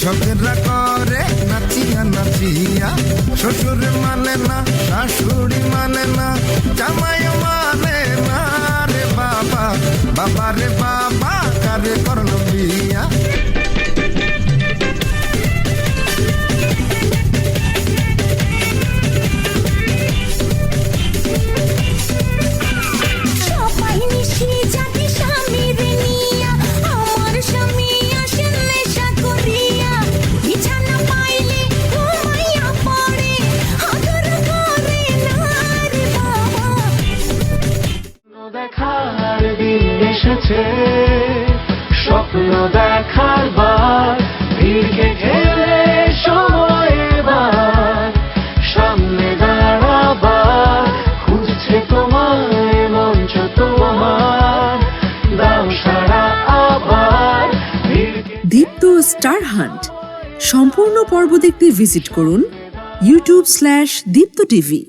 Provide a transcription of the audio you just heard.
ঝগড়া করে নাচিয়া নাচিয়া, শ্বশুর মানে না, শাশুড়ি মানে না, জামাই মানে না রে বাবা, বাবা রে বাবা কারে করল বিয়া। দেখার দিন এসেছে, স্বপ্ন দেখার বার, ভিড়কে ঘেরে সময় এবার, সামনে দাঁড়াবার, খুঁজছে তোমায় মঞ্চ তোমার, দাও সারা আবার। দীপ্ত স্টার হান্ট সম্পূর্ণ পর্ব দেখতে ভিজিট করুন youtube/দীপ্ত টিভি।